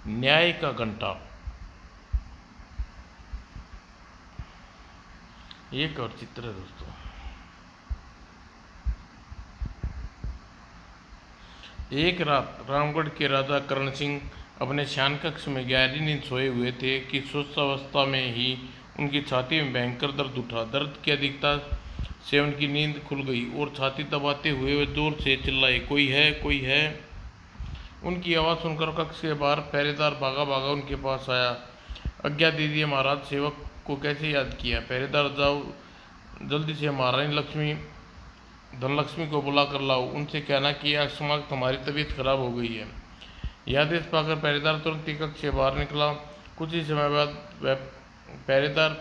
न्याय का घंटा। एक और चित्र है दोस्तों। एक रात रामगढ़ के राजा करण सिंह अपने शयन कक्ष में गहरी नींद सोए हुए थे कि सुप्तावस्था में ही उनकी छाती में भयंकर दर्द उठा। दर्द की अधिकता से उनकी नींद खुल गई और छाती दबाते हुए वे जोर से चिल्लाए, कोई है, कोई है। उनकी आवाज़ सुनकर कक्ष के बाहर पहरेदार भागा भागा उनके पास आया। आज्ञा दीजिए महाराज, सेवक को कैसे याद किया? पहरेदार, जाओ जल्दी से महारानी लक्ष्मी धनलक्ष्मी को बुला कर लाओ। उनसे कहना कि अकस्मात तुम्हारी तबीयत खराब हो गई है। यह आदेश पाकर पहरेदार तुरंत ही कक्ष से बाहर निकला। कुछ ही समय बाद वह पहरेदार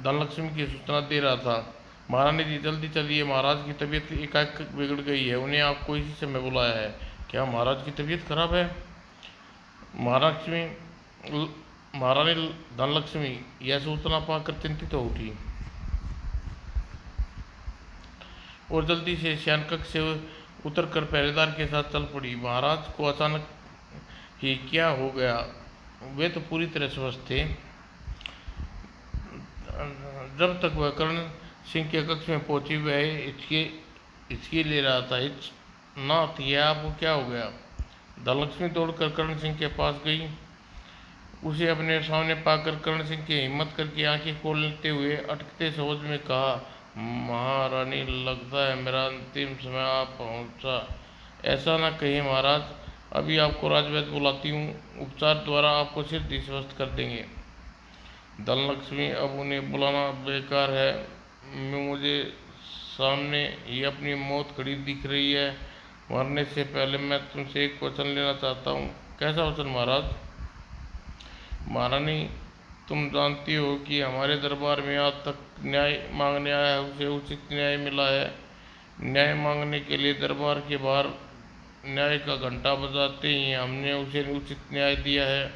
धनलक्ष्मी की सूचना दे रहा था, महारानी जी जल्दी चलिए, महाराज की तबीयत एकाएक बिगड़ गई है, उन्हें आपको इसी समय बुलाया है। क्या महाराज की तबीयत खराब है? महालक्ष्मी महारानी धनलक्ष्मी यह सूचना पाकर चिंतित हो उठी और जल्दी से शयन कक्ष से उतरकर पहरेदार के साथ चल पड़ी। महाराज को अचानक ही क्या हो गया? वे तो पूरी तरह स्वस्थ थे। जब तक वह कर्ण सिंह के कक्ष में पहुंची वह हिचकी ले रहा था। नाथ, यह आपको क्या हो गया? धनलक्ष्मी दौड़कर कर्ण सिंह के पास गई। उसे अपने सामने पाकर कर्ण सिंह की हिम्मत करके आंखें खोलते हुए अटकते शब्द में कहा, महारानी, लगता है मेरा अंतिम समय आ पहुंचा। ऐसा न कहिए महाराज, अभी आपको राजवैद्य बुलाती हूँ, उपचार द्वारा आपको शीघ्र स्वस्थ कर देंगे। धनलक्ष्मी, अब उन्हें बुलाना बेकार है, मुझे सामने ही अपनी मौत खड़ी दिख रही है। मरने से पहले मैं तुमसे एक वचन लेना चाहता हूँ। कैसा वचन महाराज? महारानी, तुम जानती हो कि हमारे दरबार में आज तक न्याय मांगने आया है उसे उचित न्याय मिला है। न्याय मांगने के लिए दरबार के बाहर न्याय का घंटा बजाते ही हमने उसे उचित न्याय दिया है।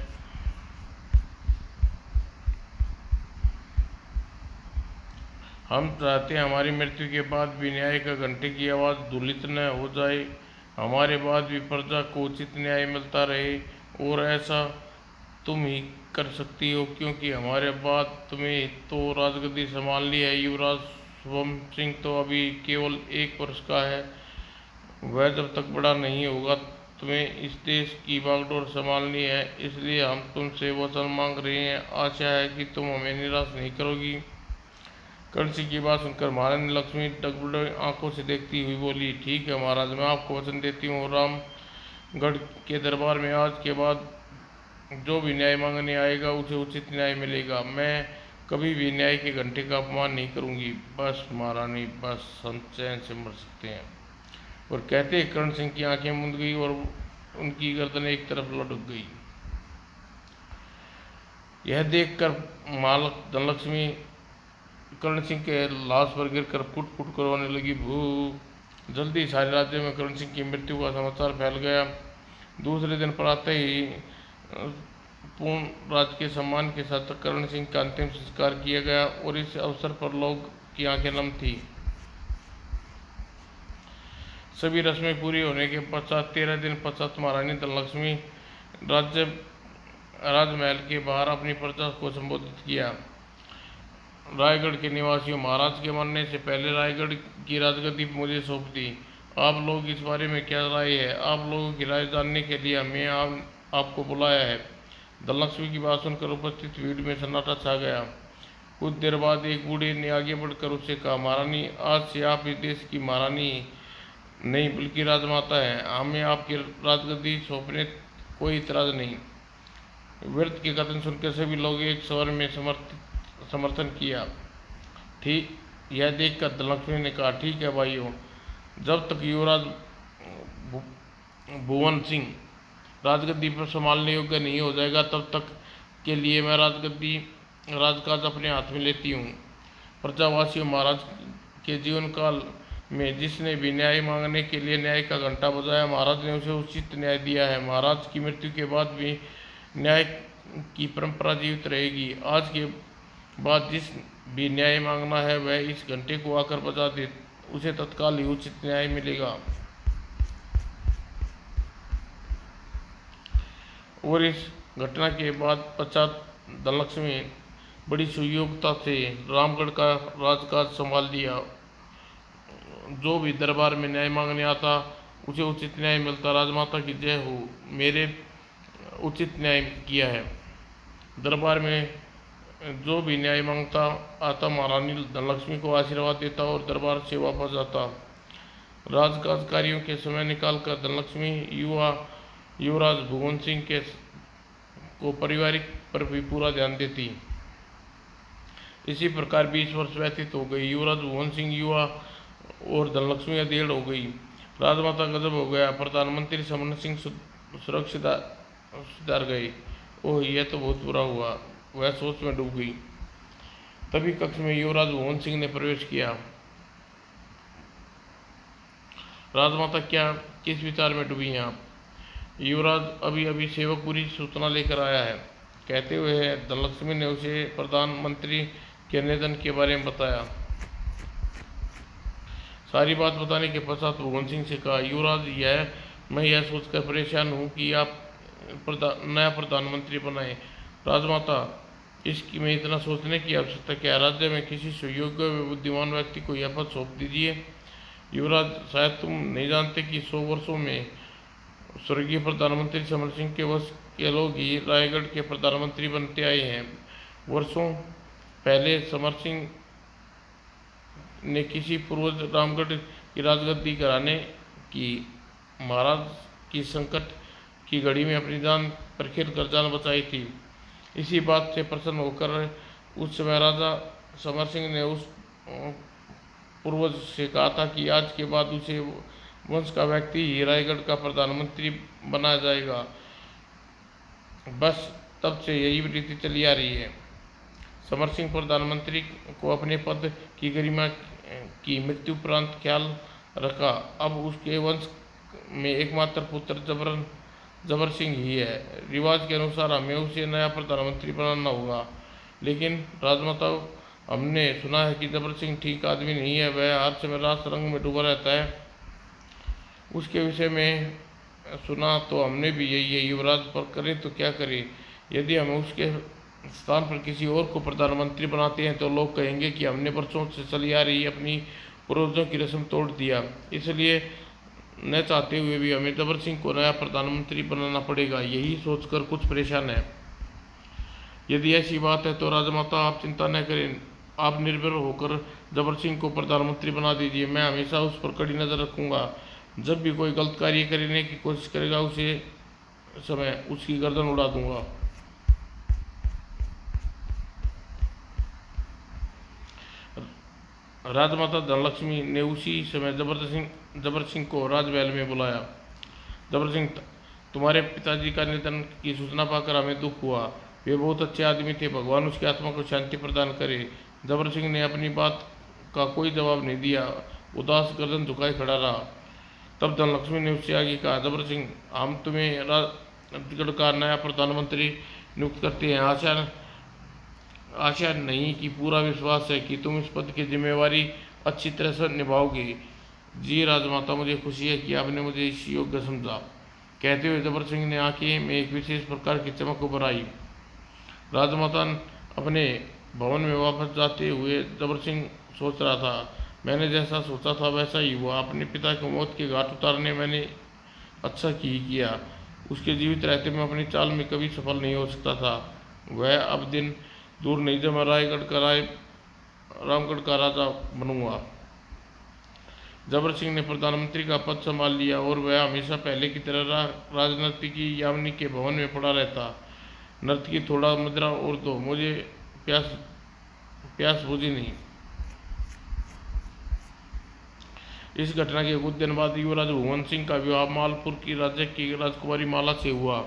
हम चाहते हैं हमारी मृत्यु के बाद भी न्याय का घंटे की आवाज़ धूलित न हो जाए, हमारे बाद भी प्रजा को उचित न्याय मिलता रहे। और ऐसा तुम ही कर सकती हो, क्योंकि हमारे बाद तुम्हें तो राजगद्दी संभालनी है। युवराज शुभम सिंह तो अभी केवल 1 वर्ष का है, वह जब तक बड़ा नहीं होगा तुम्हें इस देश की बागडोर संभालनी है। इसलिए हम तुमसे वचन मांग रहे हैं, आशा है कि तुम हमें निराश नहीं करोगी। कर्ण सिंह की बात सुनकर महारानी लक्ष्मी डगमगाई आंखों से देखती हुई बोली, ठीक है महाराज, मैं आपको वचन देती हूँ, रामगढ़ के दरबार में आज के बाद जो भी न्याय मांगने आएगा उसे उचित न्याय मिलेगा। मैं कभी भी न्याय के घंटे का अपमान नहीं करूंगी। बस महारानी, बस हम चैन से मर सकते हैं। और कहते कर्ण सिंह की आंखें मूंद गई और उनकी गर्दन एक तरफ लटक गई। यह देखकर मालक धनलक्ष्मी कर्ण सिंह के लाश पर गिरकर फुट फुट कर रोने लगी। भू जल्दी सारे राज्य में कर्ण सिंह की मृत्यु का समाचार फैल गया। दूसरे दिन प्रातः ही पूर्ण राजकीय सम्मान के साथ कर्ण सिंह का अंतिम संस्कार किया गया और इस अवसर पर लोग की आंखें नम थी। सभी रस्में पूरी होने के पश्चात 13 दिन पश्चात महारानी धनलक्ष्मी राजमहल के बाहर अपनी प्रजा को संबोधित किया। रायगढ़ के निवासियों, महाराज के मरने से पहले रायगढ़ की राजगद्दी मुझे सौंप दी। आप लोग इस बारे में क्या राय है? आप लोगों की राय जानने के लिए हमें आपको बुलाया है। धनलक्ष्मी की बात सुनकर उपस्थित भीड़ में सन्नाटा छा गया। कुछ देर बाद एक बूढ़े ने आगे बढ़कर उससे कहा, महारानी, आज से आप इस देश की महारानी नहीं बल्कि राजमाता है। हमें आपकी राजगद्दी सौंपने कोई इतराज नहीं। वृद्ध के कथन सुनकर सभी लोग एक स्वर में समर्थन किया। ठीक, यह देखकर धनलक्ष्मी ने कहा, ठीक है भाइयों, जब तक युवराज भुवन सिंह राजगद्दी पर संभालने योग्य नहीं हो जाएगा तब तक के लिए मैं राजकाज अपने हाथ में लेती हूँ। प्रजावासियों, महाराज के जीवन काल में जिसने भी न्याय मांगने के लिए न्याय का घंटा बजाया, महाराज ने उसे उचित न्याय दिया है। महाराज की मृत्यु के बाद भी न्याय की परंपरा जीवित रहेगी। आज के बाद जिस भी न्याय मांगना है वह इस घंटे को आकर बजा दे, उसे तत्काल ही उचित न्याय मिलेगा। और इस घटना के बाद पश्चात धनलक्ष्मी बड़ी सुयोग्यता से रामगढ़ का राजकाज संभाल लिया। जो भी दरबार में न्याय मांगने आता उसे उचित न्याय मिलता। राजमाता की जय हो, मेरे उचित न्याय किया है। दरबार में जो भी न्याय मांगता आता महारानी धनलक्ष्मी को आशीर्वाद देता और दरबार से वापस जाता। राजकाज कार्यों के समय निकालकर धनलक्ष्मी युवराज भुवन सिंह के को पारिवारिक पर भी पूरा ध्यान देती। इसी प्रकार 20 वर्ष व्यतीत हो गई। युवराज भुवन सिंह युवा और धनलक्ष्मी अधेड़ हो गई। राजमाता गजब हो गया। प्रधानमंत्री समन सिंह सुरक्षित सुधार गए। ओह, यह तो बहुत बुरा हुआ। वह सोच में डूब गई। तभी कक्ष में युवराज भुवन सिंह ने प्रवेश किया। राजमाता, क्या किस विचार में डूबी हैं आप? युवराज, अभी अभी सेवक पूरी सूचना लेकर आया है, कहते हुए धनलक्ष्मी ने उसे प्रधानमंत्री के निधन के बारे में बताया। सारी बात बताने के पश्चात भुवन सिंह से कहा, युवराज, मैं यह सोचकर परेशान हूँ कि आप नया प्रधानमंत्री बनाए। राजमाता, इसकी में इतना सोचने की आवश्यकता क्या है? राज्य में किसी सुयोग्य व बुद्धिमान व्यक्ति को यह पद सौंप दीजिए। युवराज, शायद तुम नहीं जानते कि 100 वर्षों में स्वर्गीय प्रधानमंत्री समर सिंह के वश के लोग ही रायगढ़ के प्रधानमंत्री बनते आए हैं। वर्षों पहले समर सिंह ने किसी पूर्वज रामगढ़ की राजगद्दी कराने की महाराज की संकट की घड़ी में अपनी जान पर खेल कर जान बचाई थी। इसी बात से प्रसन्न होकर उस समय राजा समर सिंह ने उस पूर्वज से कहा था कि आज के बाद उसे वंश का व्यक्ति ही रायगढ़ का प्रधानमंत्री बनाया जाएगा। बस तब से यही रीति चली आ रही है। समर सिंह प्रधानमंत्री को अपने पद की गरिमा की मृत्यु उपरांत ख्याल रखा। अब उसके वंश में एकमात्र पुत्र जबर सिंह ही है। रिवाज के अनुसार हमें उसे नया प्रधानमंत्री बनाना होगा। लेकिन राजमाता, हमने सुना है कि जबर सिंह ठीक आदमी नहीं है। वह हर समय रास रंग में डूबा रहता है। उसके विषय में सुना तो हमने भी यही है। युवराज, पर करें तो क्या करें? यदि हम उसके स्थान पर किसी और को प्रधानमंत्री बनाते हैं तो लोग कहेंगे कि हमने वर्षों से चली आ रही अपनी पूर्वजों की रस्म तोड़ दिया। इसलिए न चाहते हुए भी हमें जबर सिंह को नया प्रधानमंत्री बनाना पड़ेगा। यही सोचकर कुछ परेशान है। यदि ऐसी बात है तो राजमाता, आप चिंता न करें। आप निर्भर होकर जबर सिंह को प्रधानमंत्री बना दीजिए। मैं हमेशा उस पर कड़ी नजर रखूंगा। जब भी कोई गलत कार्य करने की कोशिश करेगा उसे समय उसकी गर्दन उड़ा दूंगा। राजमाता धनलक्ष्मी ने उसी समय जबर सिंह को राजमहल में बुलाया। जबर सिंह, तुम्हारे पिताजी का निधन की सूचना पाकर हमें दुख हुआ। वे बहुत अच्छे आदमी थे, भगवान उसकी आत्मा को शांति प्रदान करे। जबर सिंह ने अपनी बात का कोई जवाब नहीं दिया, उदास गर्दन झुकाए खड़ा रहा। तब धनलक्ष्मी ने उससे आगे कहा, जबर सिंह, हम तुम्हें राजगढ़ का नया प्रधानमंत्री नियुक्त करते हैं। आशा नहीं कि पूरा विश्वास है कि तुम इस पद की जिम्मेवारी अच्छी तरह से निभाओगे। जी राजमाता, मुझे खुशी है कि आपने मुझे इस योग्य समझा, कहते हुए जबर सिंह ने आंखें में एक विशेष प्रकार की चमक उभर आई। राजमाता अपने भवन में वापस जाते हुए जबर सिंह सोच रहा था, मैंने जैसा सोचा था वैसा ही हुआ। अपने पिता को मौत के घाट उतारने मैंने अच्छा किया। उसके जीवित रहते मैं अपनी चाल में कभी सफल नहीं हो सकता था। वह अब दिन दूर नहीं जब मैं रामगढ़ का राजा बनूंगा। जबर सिंह ने प्रधानमंत्री का पद संभाल लिया और वह हमेशा पहले की तरह राजनर्तकी यामिनी के भवन में पड़ा रहता। नर्तकी, थोड़ा मदिरा और दो, मुझे प्यास बुझी नहीं। इस घटना के कुछ दिन बाद युवराज भुवन सिंह का विवाह मालपुर की राज्य की राजकुमारी माला से हुआ।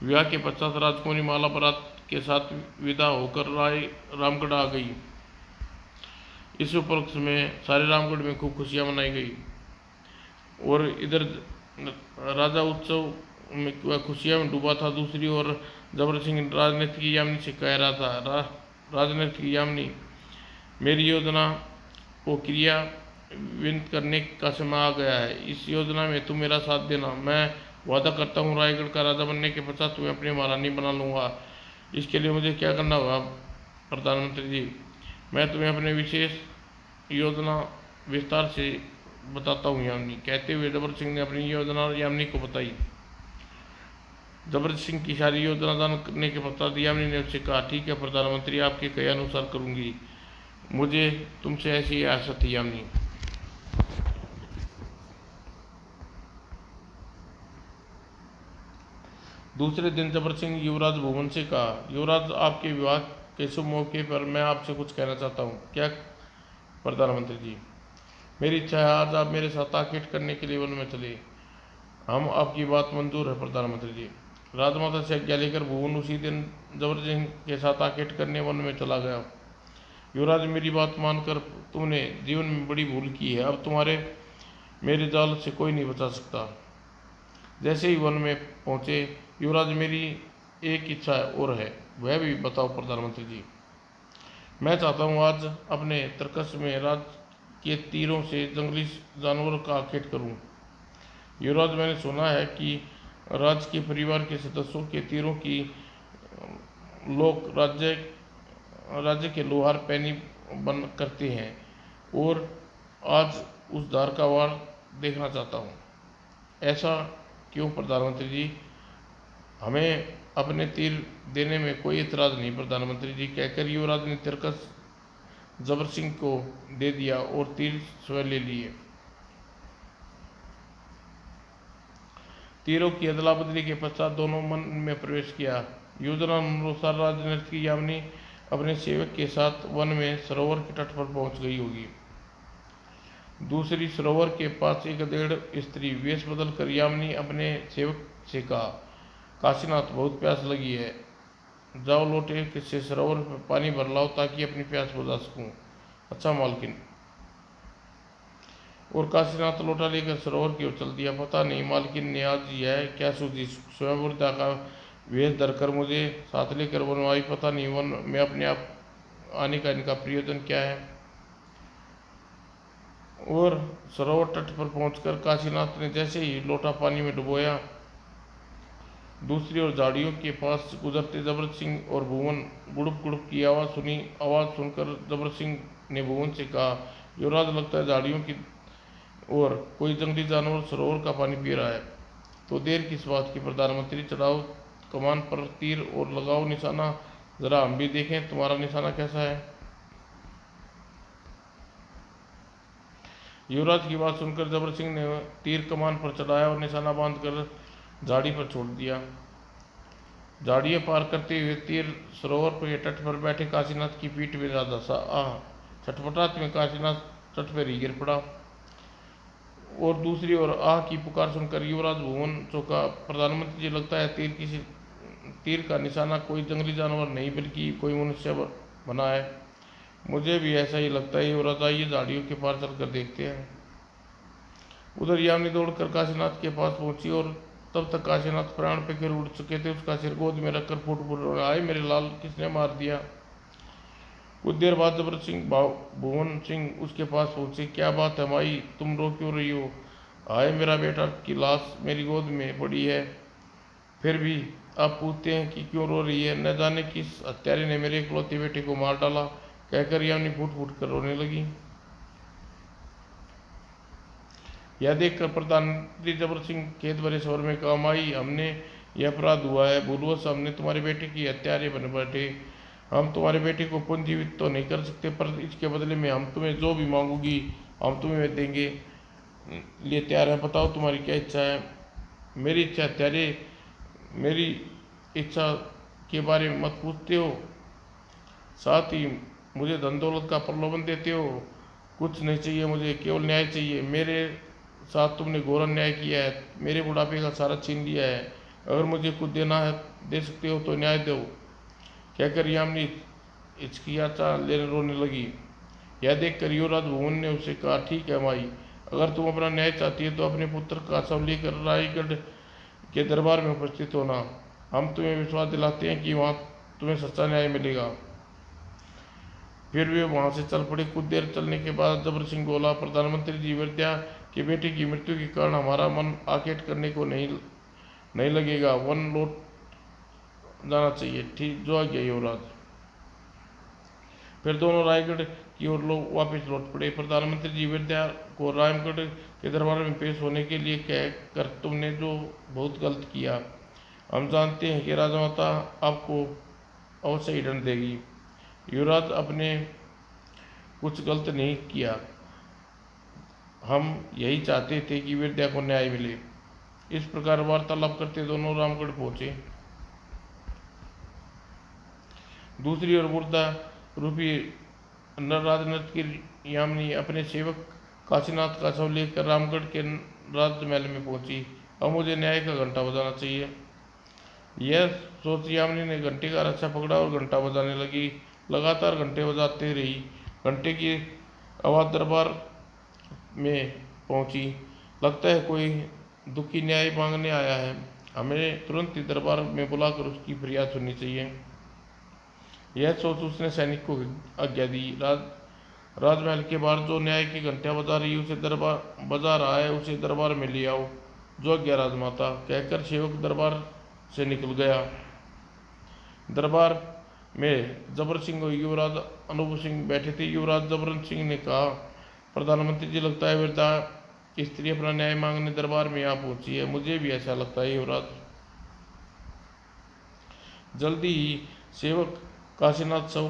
विवाह के पश्चात राजकुमारी माला बारात के साथ विदा होकर रामगढ़ आ गई। इस उपलक्ष्य में सारे रामगढ़ में खूब खुशियां मनाई गई और इधर राजा उत्सव में वह खुशियां में डूबा था। दूसरी ओर जबर सिंह राजनीति की यामिनी से कह रहा था, राजनीति की यामिनी, मेरी योजना को क्रियान्वित करने का समय आ गया है। इस योजना में तुम मेरा साथ देना। मैं वादा करता हूँ रायगढ़ का राजा बनने के पश्चात तुम्हें अपनी महारानी बना लूँगा। इसके लिए मुझे क्या करना होगा प्रधानमंत्री जी? मैं तुम्हें अपने विशेष योजना विस्तार से बताता हूँ यामिनी, कहते हुए जबर सिंह ने अपनी योजना यामिनी को बताई। जबर सिंह की सारी योजना दान करने के पश्चात यामिनी ने उससे कहा, ठीक है प्रधानमंत्री, आपके कहे अनुसार करूँगी। मुझे तुमसे ऐसी आशा थी यामिनी। दूसरे दिन जबर सिंह युवराज भुवन से कहा, युवराज, आपके विवाह के शुभ मौके पर मैं आपसे कुछ कहना चाहता हूँ। क्या प्रधानमंत्री जी? मेरी इच्छा है आज आप मेरे साथ आकेट करने के लिए वन में चले। हम आपकी बात मंजूर है प्रधानमंत्री जी। राजमाता से आज्ञा लेकर भुवन उसी दिन जबर सिंह के साथ आकेट करने वन में चला गया। युवराज, मेरी बात मानकर तुमने जीवन में बड़ी भूल की है। अब तुम्हारे मेरे जाल से कोई नहीं बचा सकता। जैसे ही वन में पहुंचे, युवराज, मेरी एक इच्छा और है, वह भी बताओ प्रधानमंत्री जी। मैं चाहता हूँ आज अपने तरकस में राज के तीरों से जंगली जानवरों का आखेट करूँ। युवराज, मैंने सुना है कि राज के परिवार के सदस्यों के तीरों की लोग राज्य के लोहार पैनी बन करते हैं और आज उस धार का वार देखना चाहता हूँ। ऐसा क्यों प्रधानमंत्री जी? हमें अपने तीर देने में कोई इतराज नहीं प्रधानमंत्री जी, कहकर युवराज ने तिरकस जबर सिंह को दे दिया और तीर स्वयं ले लिए। तीरों की अदला बदली के पश्चात दोनों मन में प्रवेश किया। योजना अनुसार राजनर्तकी यामिनी अपने सेवक के साथ वन में सरोवर के तट पर पहुंच गई होगी। दूसरी सरोवर के पास एक अधेड़ स्त्री वेश बदल कर यामिनी अपने सेवक से कहा, काशीनाथ, बहुत प्यास लगी है, जाओ लोटे से सरोवर में पानी भर लाओ ताकि अपनी प्यास बुझा सकूं। अच्छा मालकिन। और काशीनाथ लोटा लेकर सरोवर की ओर चल दिया। पता नहीं मालकिन ने आज यह क्या सूझी स्वयंवृता का वेश धरकर मुझे साथ लेकर वन आई। पता नहीं वन में अपने आप आने का इनका प्रयोजन क्या है। और सरोवर तट पर पहुंचकर काशीनाथ ने जैसे ही लोटा पानी में डुबोया, दूसरी ओर झाड़ियों के पास गुजरते जबर सिंह और भुवन गुड़ुप गुड़ुप की आवाज़ सुनी। आवाज़ सुनकर जबर सिंह ने भुवन से कहा, युवराज, लगता है झाड़ियों की और कोई जंगली जानवर सरोवर का पानी पी रहा है। तो देर किस बात की प्रधानमंत्री, चढ़ाओ कमान पर तीर और लगाओ निशाना, जरा हम भी देखें तुम्हारा निशाना कैसा है। युवराज की बात सुनकर जबर सिंह ने तीर कमान पर चढ़ाया और निशाना बांधकर झाड़ी पर छोड़ दिया। झाड़ियाँ पार करते हुए तीर सरोवर पर तट पर बैठे काशीनाथ की पीठ में जा धंसा। छटपटात में काशीनाथ तट पर ही गिर पड़ा। और दूसरी ओर आह की पुकार सुनकर युवराज भुवन चौंका। प्रधानमंत्री जी, लगता है तीर का निशाना कोई जंगली जानवर नहीं बल्कि कोई मनुष्य बना है। मुझे भी ऐसा ही लगता है युवराज, आइए झाड़ियों के पार चलकर देखते हैं। उधर यामिनी दौड़कर काशीनाथ के पास पहुंची और तब तक काशीनाथ प्राण पे गिर उड़ चुके थे। उसका सिर गोद में रखकर फूट फूट रोया, आए मेरे लाल, किसने मार दिया। कुछ देर बाद जबर सिंह भुवन सिंह उसके पास पहुंचे। क्या बात है माई, तुम रो क्यों रही हो? आए मेरा बेटा की लाश मेरी गोद में पड़ी है, फिर भी आप पूछते हैं कि क्यों रो रही है। न जाने किस हत्यारे ने मेरे इकलौते बेटे को मार डाला, कहकर यामिनी फूट फूट कर रोने लगी। यह देखकर प्रधानमंत्री जबर सिंह खेत भरे स्वर में कहा, माई, हमने यह अपराध हुआ है, भूलवश हमने तुम्हारे बेटे की हत्यारे बन बैठे। हम तुम्हारे बेटे को पुनर्जीवित तो नहीं कर सकते, पर इसके बदले में हम तुम्हें जो भी मांगोगी हम तुम्हें देंगे लिए तैयार है। बताओ तुम्हारी क्या इच्छा है। मेरी इच्छा हत्यारे, मेरी इच्छा के बारे में मत पूछते हो, साथ ही मुझे धन दौलत का प्रलोभन देते हो। कुछ नहीं चाहिए मुझे, केवल न्याय चाहिए। मेरे साथ तुमने घोर अन्याय किया है, मेरे बुढ़ापे का सारा छीन लिया है। अगर मुझे कुछ देना है, दे सकते हो तो न्याय दो, कहकर यामिनी हिचकियाता लेने रोने लगी। यह देखकर युवराज भुवन ने उसे कहा, ठीक है माई, अगर तुम अपना न्याय चाहती है तो अपने पुत्र का शव लेकर रायगढ़ के दरबार में उपस्थित होना। हम तुम्हें विश्वास दिलाते हैं कि वहाँ तुम्हें सच्चा न्याय मिलेगा। फिर वे वहाँ से चल पड़े। कुछ देर चलने के बाद जबर सिंह बोला, प्रधानमंत्री जी, विद्या के बेटे की मृत्यु के कारण हमारा मन आकेट करने को नहीं नहीं लगेगा, वन लौट जाना चाहिए। ठीक, जो आ गया युवराज। फिर दोनों रायगढ़ की ओर लोग वापस लौट पड़े। प्रधानमंत्री जी विद्या को रामगढ़ के दरबार में पेश होने के लिए कह कर, तुमने जो बहुत गलत किया, हम जानते हैं कि राजमाता आपको अवश्य ही दंड देगी। युवराज, अपने कुछ गलत नहीं किया, हम यही चाहते थे कि विद्या को न्याय मिले। इस प्रकार वार्तालाप करते दोनों रामगढ़ पहुंचे। दूसरी ओर मुर्दा रूपी नरराज नृत्य की यामिनी अपने सेवक काशीनाथ का शव लेकर रामगढ़ के राजमहल में पहुंची। अब मुझे न्याय का घंटा बजाना चाहिए। यह सोच यामिनी ने घंटे का रक्षा पकड़ा और घंटा बजाने लगी। लगातार घंटे बजाते रही। घंटे की आवाज दरबार में पहुंची। लगता है कोई दुखी न्याय मांगने आया है, हमें तुरंत ही दरबार में बुलाकर उसकी फरियाद सुननी चाहिए। यह सोच उसने सैनिक को आज्ञा दी। राजमहल के बाहर जो न्याय की घंटियां बजा रही उसे दरबार बजा रहा है, उसे दरबार में ले आओ। जो आज्ञा राजमाता, कहकर सेवक दरबार से निकल गया। दरबार में जबर सिंह और युवराज अनूप सिंह बैठे थे। युवराज जबर सिंह ने कहा, प्रधानमंत्री जी, लगता है वृद्धा स्त्री अपना न्याय मांगने दरबार में यहाँ पहुंची है। मुझे भी ऐसा लगता है युवराज। जल्दी ही सेवक काशीनाथ शव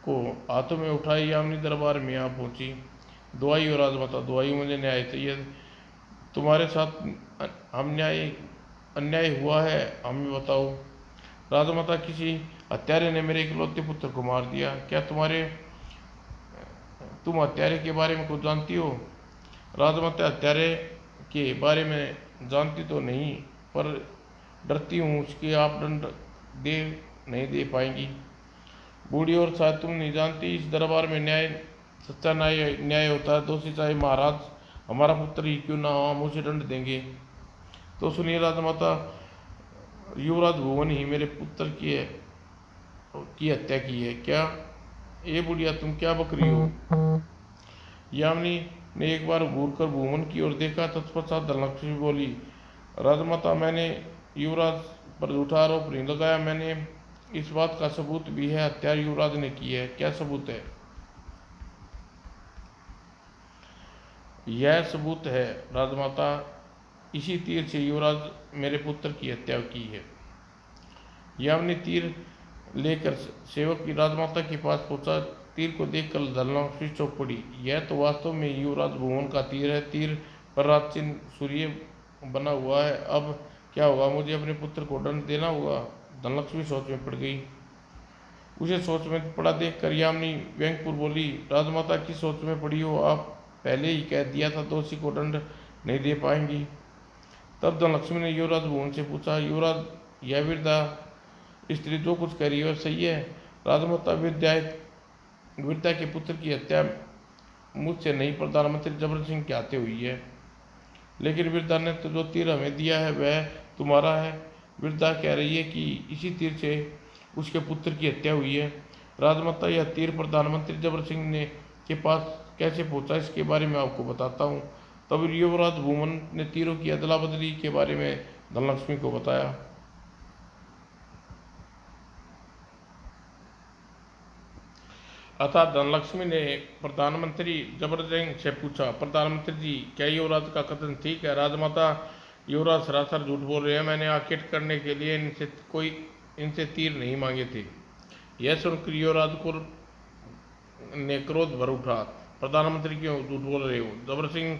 को हाथों में उठाए यामिनी दरबार में यहाँ पहुंची। दुआई हो राजमाता, दुआई, मुझे न्याय चाहिए। तुम्हारे साथ हम अन्याय हुआ है, हमें बताओ। राजमाता, किसी हत्यारे ने मेरे इकलौते पुत्र को मार दिया। क्या तुम हत्यारे के बारे में कुछ जानती हो? राजमाता, हत्यारे के बारे में जानती तो नहीं, पर डरती हूँ उसके आप दंड दे नहीं दे पाएंगी। बूढ़ी, और शायद तुम नहीं जानती, इस दरबार में सच्चा न्याय होता है। दोषी चाहे महाराज हमारा पुत्र ही क्यों ना हो, हम उसे दंड देंगे। तो सुनिए राजमाता, युवराज भुवन ही मेरे पुत्र की हत्या की है। क्या? ये बुढ़िया, तुम क्या बक रही हो? यामिनी ने एक बार घूर कर भुवन की ओर देखा। तत्पश्चात धनलक्ष्मी बोली, राजमाता, मैंने युवराज पर झूठा आरोप नहीं लगाया, मैंने इस बात का सबूत भी है, हत्या युवराज ने की है। क्या सबूत है? यह सबूत है राजमाता, इसी तीर से युवराज मेरे पुत्र की हत्या की है। यामिनी तीर लेकर सेवक की राजमाता के पास पहुंचा। तीर को देखकर धनलक्ष्मी चौंक पड़ी। यह तो वास्तव में युवराज भुवन का तीर है। तीर पर राज चिन्ह सूर्य बना हुआ है। अब क्या होगा? मुझे अपने पुत्र को दंड देना होगा। धनलक्ष्मी सोच में पड़ गई। उसे सोच में पड़ा देख कर यामिनी व्यंग्यपूर्ण बोली, राजमाता की सोच में पड़ी हो? आप पहले ही कह दिया था दोषी को दंड नहीं दे पाएंगी। तब धनलक्ष्मी ने युवराज भुवन से पूछा, युवराज, यह वृद्धा स्त्री जो कुछ कह रही है सही है? राजमाता, विद्या के पुत्र की हत्या मुझसे नहीं, प्रधानमंत्री जबर सिंह के हाथे हुई है। लेकिन वृद्धा ने तो जो तीर हमें दिया है वह तुम्हारा है। वृद्धा कह रही है कि इसी तीर से उसके पुत्र की हत्या हुई है। राजमाता, यह तीर प्रधानमंत्री जबर सिंह ने के पास कैसे पहुंचा, इसके बारे में आपको बताता हूँ। तब युवराज भुवन ने तीरों की अदला बदली के बारे में धनलक्ष्मी को बताया। अतः धनलक्ष्मी ने प्रधानमंत्री जबर सिंह से पूछा, प्रधानमंत्री जी, क्या युवराज का कथन ठीक है? राजमाता, युवराज सरासर झूठ बोल रहे हैं। मैंने आकेट करने के लिए इनसे तीर नहीं मांगे थे। यह सुनकर युवराज को ने क्रोध भर उठा। प्रधानमंत्री, क्यों झूठ बोल रहे हो? जबर सिंह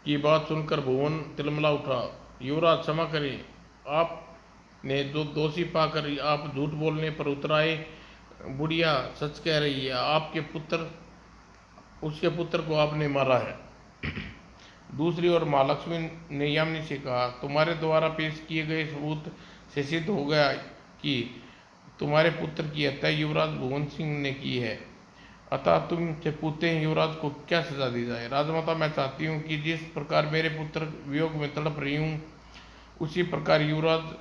की बात सुनकर भुवन तिलमिला उठा। युवराज, क्षमा करें, आपने जो दोषी पाकर आप झूठ बोलने पर उतर आए। बुढ़िया सच कह रही है, उसके पुत्र को आपने मारा है। दूसरी ओर महालक्ष्मी ने यामिनी से कहा, तुम्हारे द्वारा पेश किए गए सबूत से सिद्ध हो गया कि तुम्हारे पुत्र की हत्या युवराज भुवन सिंह ने की है। अतः तुमसे पूछते हैं, युवराज को क्या सजा दी जाए? राजमाता, मैं चाहती हूँ कि जिस प्रकार मेरे पुत्र वियोग में तड़प रही हूँ, उसी प्रकार युवराज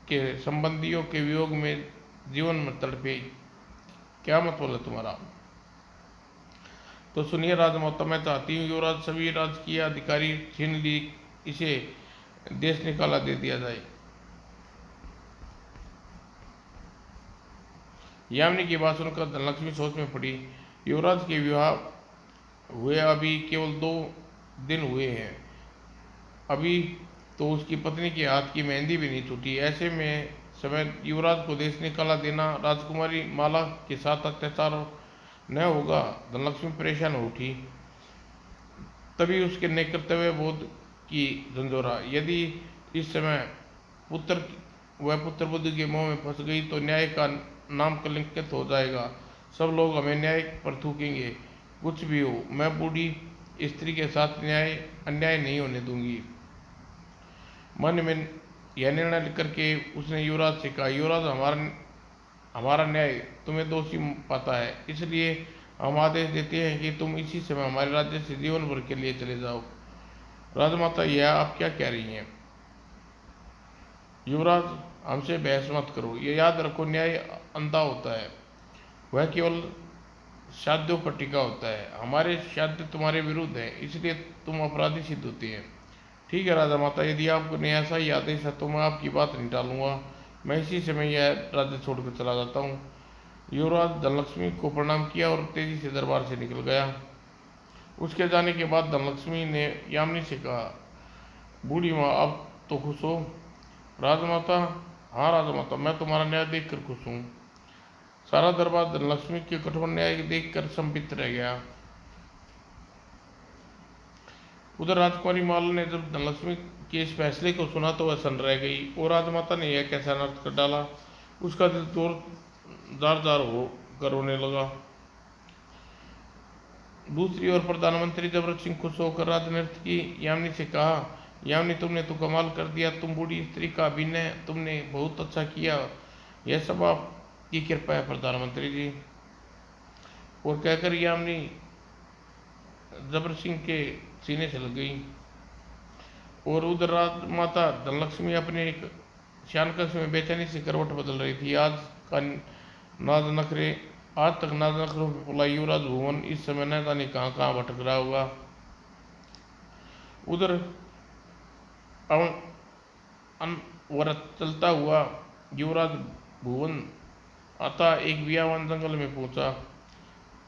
के संबंधियों के वियोग में जीवन में तड़पे। क्या मतलब है तुम्हारा? तो सुनिए राजमाता, मैं चाहती हूँ युवराज सभी राजकीय अधिकारी छीन ली, इसे देश निकाला दे दिया जाए। यामिनी की बात सुनकर धनलक्ष्मी सोच में पड़ी। युवराज के विवाह हुए अभी केवल 2 दिन हुए हैं, अभी तो उसकी पत्नी के हाथ की मेहंदी भी नहीं छूटी। ऐसे में समय युवराज को देश निकाला देना राजकुमारी माला के साथ अत्याचार न होगा। धनलक्ष्मी परेशान हो उठी। तभी उसके ने कर्तव्य बोध की झंझोरा। यदि इस समय पुत्र वह पुत्र बुद्धि के मोह में फंस गई तो न्याय का नाम कलंकित हो जाएगा। सब लोग हमें न्याय पर थूकेंगे। कुछ भी हो, मैं बूढ़ी स्त्री के साथ अन्याय नहीं होने दूंगी। मन में यह निर्णय करके उसने युवराज से कहा, युवराज, हमारा हमारा न्याय तुम्हें दोषी पाता है, इसलिए हम आदेश देते हैं कि तुम इसी समय हमारे राज्य से जीवन भर के लिए चले जाओ। राजमाता, यह आप क्या कह रही हैं? युवराज, हमसे बहस मत करो। ये याद रखो, न्याय अंधा होता है, वह केवल साध्यों पर टिका होता है। हमारे साध्य तुम्हारे विरुद्ध है, इसलिए तुम अपराधी सिद्ध होते हैं। ठीक है राजा माता, यदि आपको ने ऐसा ही आदेश है तो मैं आपकी बात नहीं टालूंगा। मैं इसी समय यह राज्य छोड़कर चला जाता हूँ। युवराज धनलक्ष्मी को प्रणाम किया और तेजी से दरबार से निकल गया। उसके जाने के बाद धनलक्ष्मी ने यामिनी से कहा, बूढ़ी माँ, अब तो खुश हो? राजमाता, हाँ राजमाता, मैं तुम्हारा न्याय देखकर खुश हूँ। सारा दरबार धनलक्ष्मी के कठोर न्याय देखकर संबित रह गया। उधर राजकुमारी माला ने जब धनलक्ष्मी के इस फैसले को सुना तो वह सन रह गई। और राजमाता ने यह कैसा अनर्थ कर डाला? उसका दिल जोर जार हो कर रोने लगा। दूसरी ओर प्रधानमंत्री जबरत सिंह खुश होकर राजनर्थ की यामिनी से कहा, यामिनी, तुमने तो कमाल कर दिया। तुम बूढ़ी स्त्री का अभिनय तुमने बहुत अच्छा किया। यह सब आपकी कृपा है प्रधानमंत्री जी। और कहकर यामिनी जबर सिंह के सीने से लग गई। और उधर राजमाता धनलक्ष्मी अपने एक शयन कक्ष में बेचैनी से करवट बदल रही थी। का नाज नखरे आज तक नाज नखरों पे पुला युवराज भुवन इस समय न जाने कहाँ कहाँ भटक रहा होगा। उधर अनवरत चलता हुआ युवराज भुवन आता एक बियावान जंगल में पहुंचा।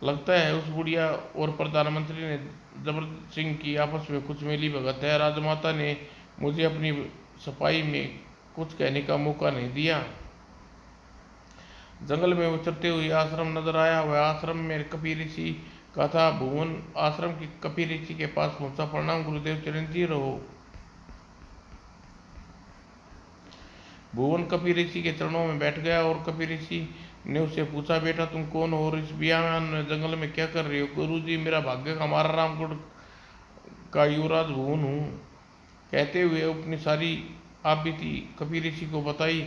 लगता है उस बुढ़िया और प्रधानमंत्री ने जबर सिंह की आपस में कुछ मिली भगत है। राजमाता ने मुझे अपनी सफाई में कुछ कहने का मौका नहीं दिया। जंगल में उतरते हुए आश्रम नजर आया। वह आश्रम में कपिल ऋषि का था। भुवन आश्रम की कपिल ऋषि के पास पहुंचा। प्रणाम गुरुदेव, चिरंजीव रहो। भुवन कपिल ऋषि के चरणों में बैठ गया और कपिल ऋषि ने उससे पूछा, बेटा तुम कौन हो और इस बियान जंगल में क्या कर रहे हो? गुरुजी, मेरा भाग्य का मारा रामगढ़ का युवराज भुवन हूँ। कहते हुए अपनी सारी आप बीती कपिल ऋषि को बताई।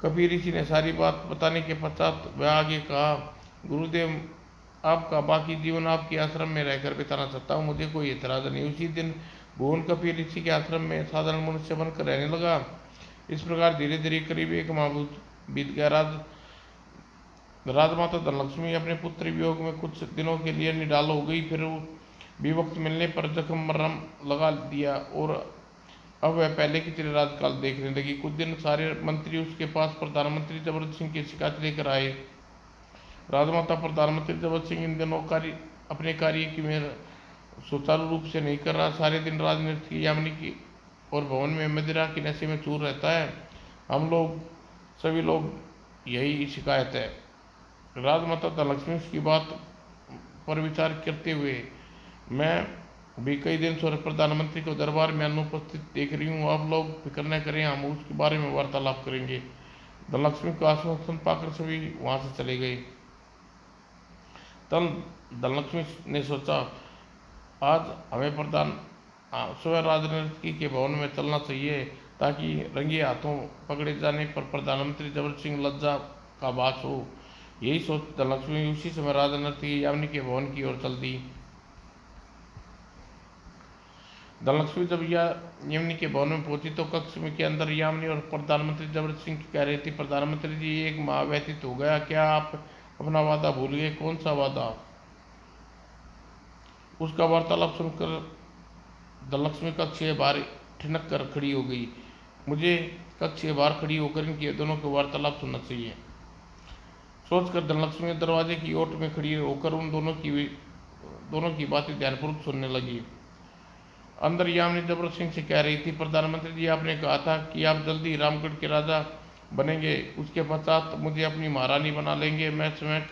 कपिल ऋषि ने सारी बात बताने के पश्चात वह आगे कहा, गुरुदेव, आपका बाकी जीवन आपके आश्रम में रहकर बिताना चाहता हूँ, मुझे कोई एतराज नहीं। उसी दिन भुवन कपिल ऋषि के आश्रम में साधारण मनुष्य बनकर रहने लगा। इस प्रकार धीरे धीरे करीब 1 माह बीत गया। राजमाता धनलक्ष्मी अपने पुत्र वियोग में कुछ दिनों के लिए निडाल हो गई। फिर भी वक्त मिलने पर जख्म मरहम लगा दिया और अब वह पहले की तरह राजकाल देखने लगी। कुछ दिन सारे मंत्री उसके पास प्रधानमंत्री जबरत सिंह की शिकायत लेकर आए। राजमाता, प्रधानमंत्री जबरत सिंह इन दिनों अपने कार्य की में सुचारू रूप से नहीं कर रहा। सारे दिन राजनीति की यामिनी की और भवन में मदिरा के नशे में चूर रहता है। हम लोग सभी लोग यही शिकायत है। राजमाता धनलक्ष्मी उसकी बात पर विचार करते हुए, मैं भी कई दिन से प्रधानमंत्री को दरबार में अनुपस्थित देख रही हूँ। आप लोग फिक्र न करें, हम उसके बारे में वार्तालाप करेंगे। धनलक्ष्मी को आश्वासन पाकर सभी वहां से चले गए। तब धनलक्ष्मी ने सोचा, आज हमें स्वयं राजनीति के भवन में चलना चाहिए ताकि रंगे हाथों पकड़े जाने पर प्रधानमंत्री जबरत सिंह लज्जा का बास हो। यही सोच धनलक्ष्मी उसी समय राजनीति यामिनी के भवन की ओर चल दी। धनलक्ष्मी जब यामिनी के भवन में पहुंची तो कक्ष में के अंदर यामिनी और प्रधानमंत्री जबरत सिंह कह रही थी, प्रधानमंत्री जी, 1 माह व्यतीत हो गया, क्या आप अपना वादा भूल गए? कौन सा वादा? उसका वार्तालाप सुनकर धनलक्ष्मी कक्ष के बाहर ठिनक कर खड़ी हो गई। मुझे कक्ष के बाहर खड़ी होकर इनके दोनों के वार्तालाप सुनना चाहिए। सोचकर धनलक्ष्मी दरवाजे की ओट में खड़ी होकर उन दोनों की बातें ध्यानपूर्वक सुनने लगी। अंदर यामिनी जबर सिंह से कह रही थी, प्रधानमंत्री जी, आपने कहा था कि आप जल्दी रामगढ़ के राजा बनेंगे, उसके पश्चात मुझे अपनी महारानी बना लेंगे। मैं समय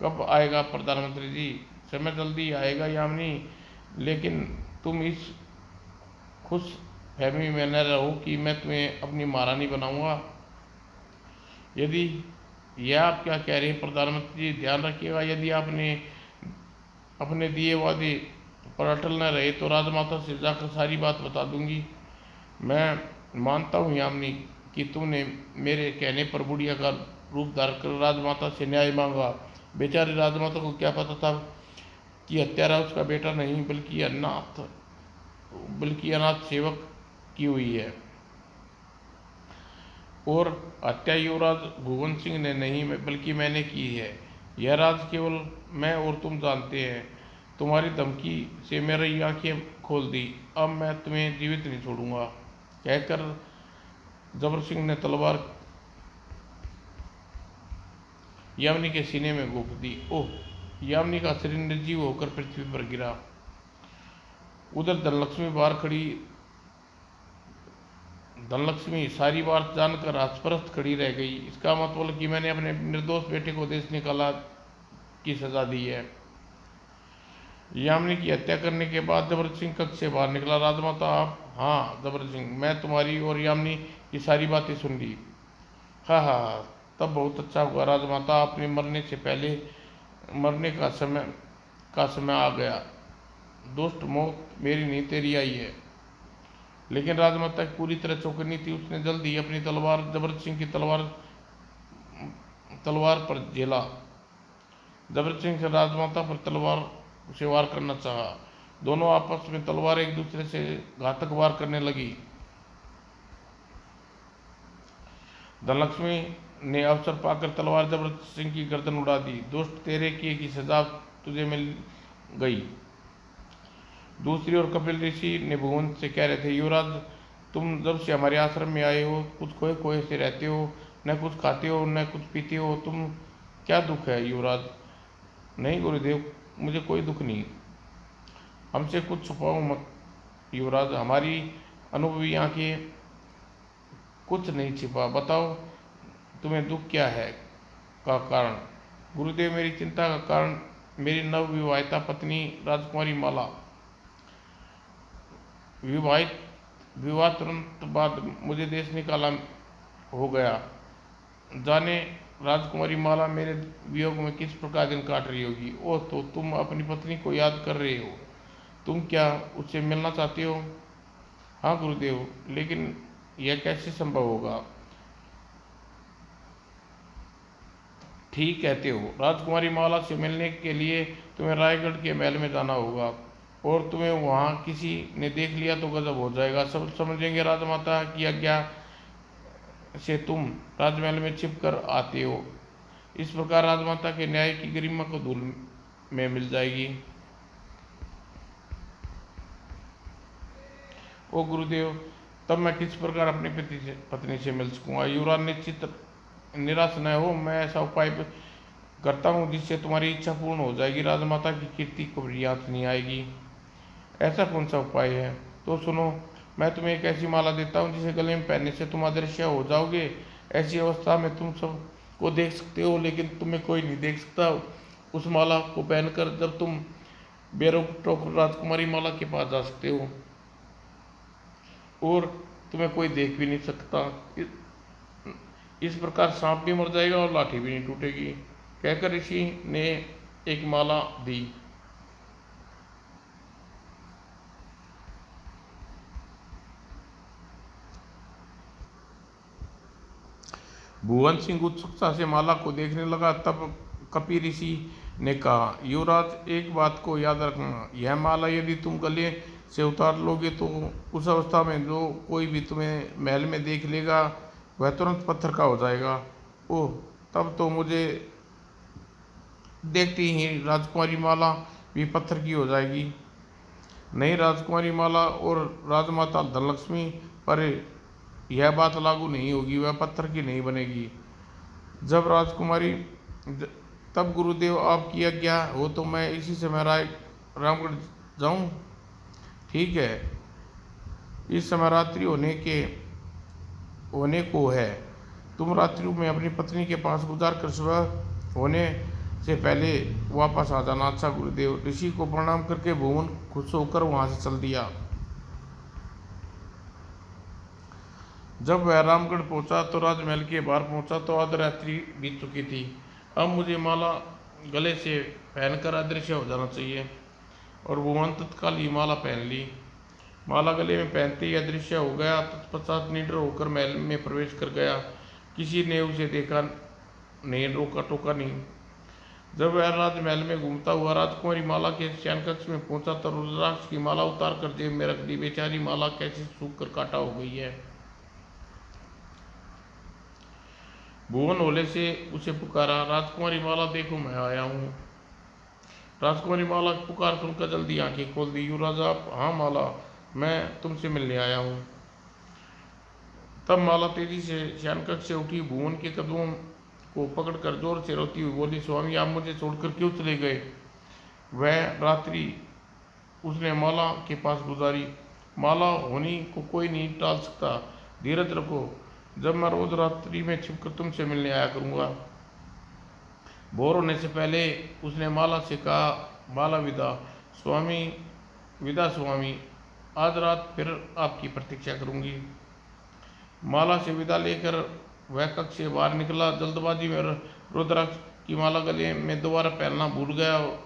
कब आएगा प्रधानमंत्री जी? समय जल्दी आएगा यामिनी, लेकिन तुम इस खुश फहमी में न रहो कि मैं तुम्हें अपनी महारानी बनाऊंगा। यदि यह आप क्या कह रहे हैं प्रधानमंत्री जी, ध्यान रखिएगा, यदि आपने अपने दिए वादे पर अटल न रहे तो राजमाता से जाकर सारी बात बता दूंगी। मैं मानता हूँ यामिनी कि तुमने मेरे कहने पर बुढ़िया का रूप धार कर राजमाता से न्याय मांगा। बेचारी राजमाता को क्या पता था कि हत्यारा उसका बेटा नहीं बल्कि अनाथ सेवक की हुई है। और हत्या युवराज भुवन सिंह ने नहीं बल्कि मैंने की है। यह राज केवल मैं और तुम जानते हैं। तुम्हारी धमकी से मेरी आंखें खोल दी, अब मैं तुम्हें जीवित नहीं छोड़ूंगा। कहकर जबर सिंह ने तलवार यामिनी के सीने में घोंप दी। ओह! यामिनी का शरीर निर्जीव होकर पृथ्वी पर गिरा। उधर धनलक्ष्मी सारी बात जानकर आश्वस्त खड़ी रह गई। इसका मतलब कि मैंने अपने निर्दोष बेटे को देश निकाला की सजा दी है। यामिनी की हत्या करने के बाद जबर सिंह कक्ष से बाहर निकला। राजमाता आप? हाँ जबर सिंह, मैं तुम्हारी और यामिनी की सारी बातें सुन ली। हाँ हाँ हाँ, तब बहुत अच्छा हुआ राजमाता, आपने मरने का समय आ गया। दुष्ट मौत मेरी नहीं तेरी आई है। लेकिन राजमाता पूरी तरह चौकन्नी थी। उसने जल्द ही अपनी तलवार जबर सिंह की तलवार पर झेला। जबर सिंह से राजमाता पर तलवार से वार करना चाहा। दोनों आपस में तलवार एक दूसरे से घातक वार करने लगी। धनलक्ष्मी ने अवसर पाकर तलवार जबर सिंह की गर्दन उड़ा दी। दुष्ट, तेरे किए की सजा तुझे मिल गई। दूसरी ओर कपिल ऋषि ने भुवन से कह रहे थे, युवराज, तुम जब से हमारे आश्रम में आए हो कुछ खोए खोए से रहते हो, न कुछ खाते हो न कुछ पीते हो, तुम क्या दुख है युवराज? नहीं गुरुदेव, मुझे कोई दुख नहीं। हमसे कुछ छुपाओ मत युवराज, हमारी अनुभवी आंखें कुछ नहीं छिपा। बताओ तुम्हें दुख क्या है का कारण? गुरुदेव, मेरी चिंता का कारण मेरी नवविवाहिता पत्नी राजकुमारी माला। विवाह तुरंत बाद मुझे देश निकाला हो गया। जाने राजकुमारी माला मेरे वियोग में किस प्रकार दिन काट रही होगी। ओह, तो तुम अपनी पत्नी को याद कर रहे हो? तुम क्या उससे मिलना चाहते हो? हाँ गुरुदेव, लेकिन यह कैसे संभव होगा? ठीक कहते हो, राजकुमारी माला से मिलने के लिए तुम्हें रायगढ़ के महल में जाना होगा, और तुम्हें वहां किसी ने देख लिया तो गजब हो जाएगा। सब समझेंगे राजमाता की आज्ञा से तुम राजमहल में छिप कर आते हो। इस प्रकार राजमाता के न्याय की गरिमा को धूल में मिल जाएगी। ओ गुरुदेव, तब मैं किस प्रकार अपनी पत्नी से मिल सकूंगा? युवराज निराश न हो, मैं ऐसा उपाय करता हूँ जिससे तुम्हारी इच्छा पूर्ण हो जाएगी। राजमाता की कीर्ति को याद नहीं आएगी। ऐसा कौन सा उपाय है? तो सुनो, मैं तुम्हें एक ऐसी माला देता हूँ जिसे गले में पहनने से तुम अदृश्य हो जाओगे। ऐसी अवस्था में तुम सब को देख सकते हो, लेकिन तुम्हें कोई नहीं देख सकता। उस माला को पहनकर जब तुम बेरोक टोक राजकुमारी माला के पास जा सकते हो, और तुम्हें कोई देख भी नहीं सकता। इस प्रकार सांप भी मर जाएगा और लाठी भी नहीं टूटेगी। कहकर ऋषि ने एक माला दी। भुवन सिंह उत्सुकता से माला को देखने लगा। तब कपि ऋषि ने कहा, युवराज, एक बात को याद रखना, यह माला यदि तुम गले से उतार लोगे तो उस अवस्था में जो कोई भी तुम्हें महल में देख लेगा वह तुरंत पत्थर का हो जाएगा। ओह, तब तो मुझे देखते ही राजकुमारी माला भी पत्थर की हो जाएगी। नहीं, राजकुमारी माला और राजमाता धनलक्ष्मी पर यह बात लागू नहीं होगी, वह पत्थर की नहीं बनेगी। जब राजकुमारी तब गुरुदेव आपकी आज्ञा हो तो मैं इसी समय रामगढ़ जाऊं? ठीक है, इस समय रात्रि होने को है। तुम रात्रि में अपनी पत्नी के पास गुजार कर सुबह होने से पहले वापस आ जाना। अच्छा गुरुदेव। ऋषि को प्रणाम करके भुवन खुश होकर वहां से चल दिया। जब वह रामगढ़ पहुंचा तो राजमहल के बाहर पहुंचा तो अर्धरात्रि बीत चुकी थी। अब मुझे माला गले से पहनकर अदृश्य हो जाना चाहिए। और भुवन तत्काल ही माला पहन ली। माला गले में पहनते ही अदृश्य हो गया। तत्पश्चात निडर होकर महल में प्रवेश कर गया। किसी ने उसे देखा नहीं, रोका टोका नहीं। जब वह राजमहल में घूमता हुआ राजकुमारी माला के शयन कक्ष में पहुंचा तो रुद्राक्ष की माला उतार कर जेब में रख दी। बेचारी माला कैसे सूख कर काटा हो गई है। भुवन होले से उसे पुकारा, राजकुमारी माला देखो मैं आया हूँ। राजकुमारी माला की पुकार सुनकर जल्दी आंखें खोल दी। युवराज आप? हाँ माला, मैं तुमसे मिलने आया हूँ। तब माला तेजी से शयन कक्ष से उठी, भुवन के कदमों को पकड़कर जोर से रोती हुई बोली, स्वामी आप मुझे छोड़कर क्यों चले गए? वह रात्रि उसने माला के पास गुजारी। माला होनी को कोई नहीं टाल सकता। धीरज रखो, जब मैं रोज रात्रि में छिपकर तुमसे मिलने आया करूंगा। भोर होने से पहले उसने माला से कहा, माला विदा स्वामी, विदा स्वामी, आज रात फिर आपकी प्रतीक्षा करूंगी। माला से विदा लेकर वह कक्ष से बाहर निकला। जल्दबाजी में रुद्राक्ष की माला गले में दोबारा पहनना भूल गया।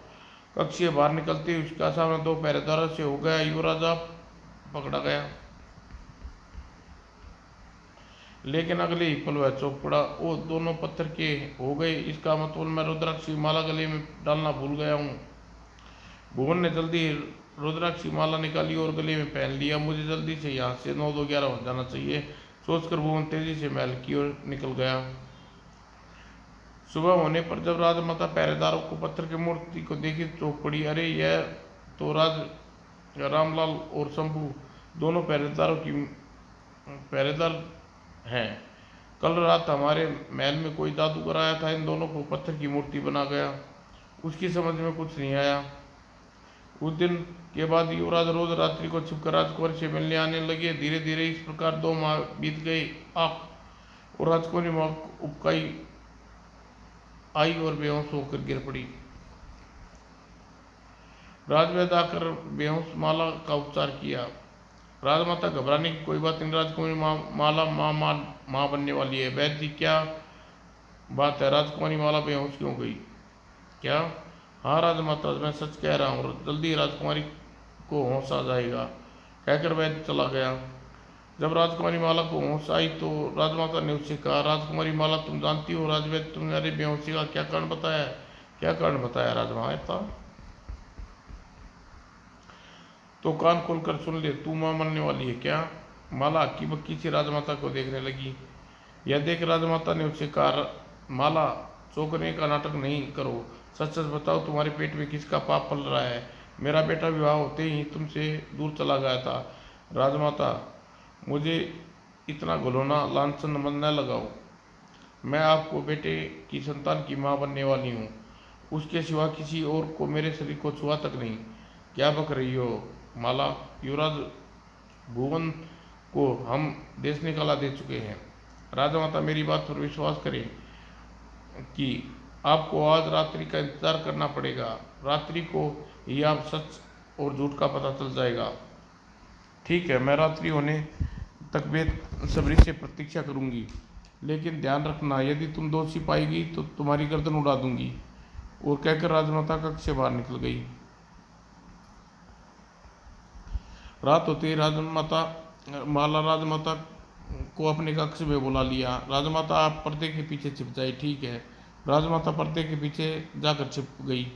कक्ष से बाहर निकलते ही उसका सामना दो पहरेदारों से हो गया। युवराज आप? पकड़ा गया। लेकिन अगले ही पल वह चौंक पड़ा। वो दोनों पत्थर के हो गए। इसका मतलब मैं रुद्राक्ष की माला गले में डालना भूल गया हूँ। भुवन ने जल्दी रुद्राक्ष की माला निकाली और गले में पहन लिया। मुझे जल्दी से यहाँ से 9-11 हो जाना चाहिए, सोचकर भुवन तेजी से महल की ओर निकल गया। सुबह होने पर जब राजमाता पहरेदारों को पत्थर की मूर्ति को देखी तो चौंक पड़ी। अरे यह तो रामलाल और शंभू दोनों पहरेदार हैं। कल रात हमारे महल में कोई जादूगर आया था, इन दोनों को पत्थर की मूर्ति बना गया। उसकी समझ में कुछ नहीं आया। उस दिन के बाद युवराज रोज रात्रि को छिपकर राजकुमारी से मिलने आने लगे। धीरे धीरे इस प्रकार 2 माह बीत गए। आँख और राजकुमारी माँ उपकाई आई और बेहोश होकर गिर पड़ी। राजवैद्य आकर बेहोश माला का उपचार किया। राजमाता घबराने की कोई बात नहीं, राजकुमारी माला माँ बनने वाली है। वैद्य जी क्या बात है? राजकुमारी माला बेहोश क्यों गई? क्या? हाँ राजमाता, मैं सच कह रहा हूँ, जल्दी राजकुमारी को होश आ जाएगा, कहकर वैद्य चला गया। जब राजकुमारी माला को होश आई तो राजमाता ने उससे कहा, राजकुमारी माला तुम जानती हो राजवैद्य तुम्हारे बेहोशी का क्या कारण बताया है? क्या कारण बताया राजमाता? तो कान खोलकर सुन ले, तू मां बनने वाली है क्या? माला हक्की बक्की से राजमाता को देखने लगी। यह देख राजमाता ने उससे कहा, माला चौंकने का नाटक नहीं करो, सच सच बताओ तुम्हारे पेट में किसका पाप पल रहा है? मेरा बेटा विवाह होते ही तुमसे दूर चला गया था। राजमाता मुझे इतना घुलौना लांछन मन न लगाओ। मैं आपको बेटे की संतान की माँ बनने वाली हूँ, उसके सिवा किसी और को मेरे शरीर को छुआ तक नहीं। क्या बक रही हो माला? युवराज भुवन को हम देश निकाला दे चुके हैं। राजमाता मेरी बात पर विश्वास करें कि आपको आज रात्रि का इंतजार करना पड़ेगा। रात्रि को ही आप सच और झूठ का पता चल जाएगा। ठीक है, मैं रात्रि होने तक बेसब्री से प्रतीक्षा करूंगी, लेकिन ध्यान रखना यदि तुम दोषी पाई गई तो तुम्हारी गर्दन उड़ा दूंगी। और कहकर राजमाता कक्ष से बाहर निकल गई। रात होते ही माला राजमाता को अपने कक्ष में बुला लिया। राजमाता आप पर्दे के पीछे छिप जाए। ठीक है। राजमाता पर्दे के पीछे जाकर छिप गई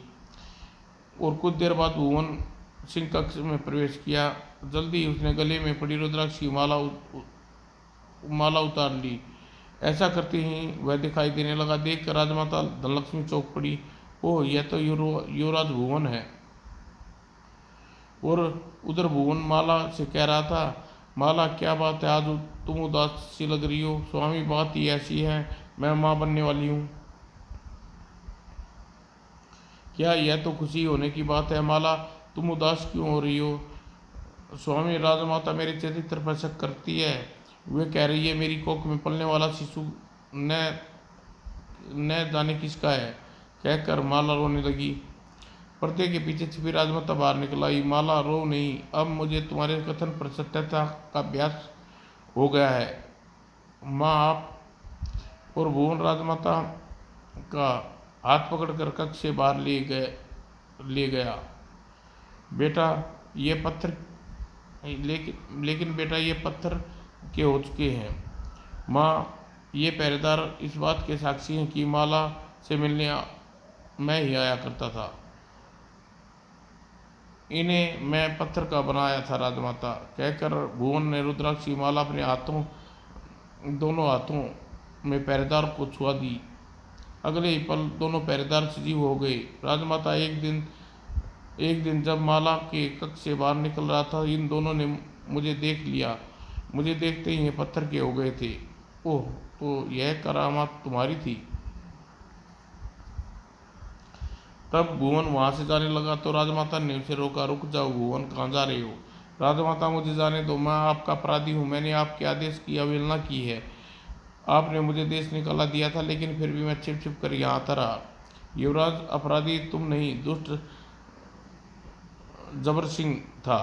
और कुछ देर बाद भुवन सिंह कक्ष में प्रवेश किया। जल्दी उसने गले में पड़ी रुद्राक्ष की माला उतार ली। ऐसा करते ही वह दिखाई देने लगा। देख कर राजमाता धनलक्ष्मी चौंक पड़ी। ओह, यह तो युवराज भुवन है। और उधर भुवन माला से कह रहा था, माला क्या बात है, आज तुम उदास सी लग रही हो? स्वामी बात ही ऐसी है मैं माँ बनने वाली हूँ। क्या यह तो खुशी होने की बात है। माला, तुम उदास क्यों हो रही हो? स्वामी, राजमाता मेरे चरित्र पर शक करती है। वे कह रही है मेरी कोख में पलने वाला शिशु न न जाने किसका है। कहकर माला रोने लगी। पर्दे के पीछे छिपी राजमाता बाहर निकल आई। माला, रो नहीं, अब मुझे तुम्हारे कथन पर सत्यता का अभ्यास हो गया है। माँ, आप और भुवन राजमाता का हाथ पकड़कर कक्ष से बाहर ले गया। बेटा ये पत्थर लेकिन बेटा ये पत्थर के हो चुके हैं। माँ, ये पहरेदार इस बात के साक्षी हैं कि माला से मिलने मैं ही आया करता था। इन्हें मैं पत्थर का बनाया था राजमाता। कहकर भुवन ने रुद्राक्ष की माला अपने दोनों हाथों में पहरेदार को छुआ दी। अगले ही पल दोनों पहरेदार सजीव हो गए। राजमाता, एक दिन जब माला के कक्ष से बाहर निकल रहा था, इन दोनों ने मुझे देख लिया। मुझे देखते ही ये पत्थर के हो गए थे। ओह, तो यह करामात तुम्हारी थी। तब भुवन वहां से जाने लगा तो राजमाता ने उसे रोका। रुक जाओ भुवन, कहाँ जा रहे हो? राजमाता, मुझे जाने दो, मैं आपका अपराधी हूँ। मैंने आपके आदेश की अवहेलना की है। आपने मुझे देश निकाला दिया था, लेकिन फिर भी मैं छिप छिप कर यहाँ आता रहा। युवराज, अपराधी तुम नहीं, दुष्ट जबर सिंह था।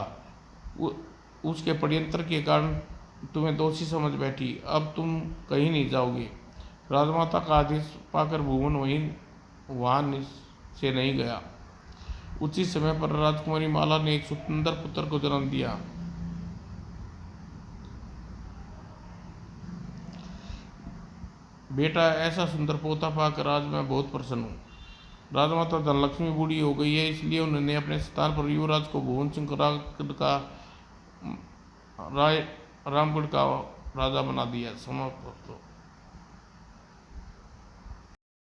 उसके षड्यंत्र के कारण तुम्हें दोषी समझ बैठी। अब तुम कहीं नहीं जाओगे। राजमाता का आदेश पाकर भुवन वहां से नहीं गया। उचित समय पर राजकुमारी माला ने एक सुंदर पुत्र को जन्म दिया। बेटा, ऐसा सुंदर पोता पाकर आज मैं बहुत प्रसन्न हूँ। राजमाता धनलक्ष्मी बूढ़ी हो गई है, इसलिए उन्होंने अपने स्थान पर युवराज को भुवन सिंह रामगढ़ का राजा बना दिया। समाप्त।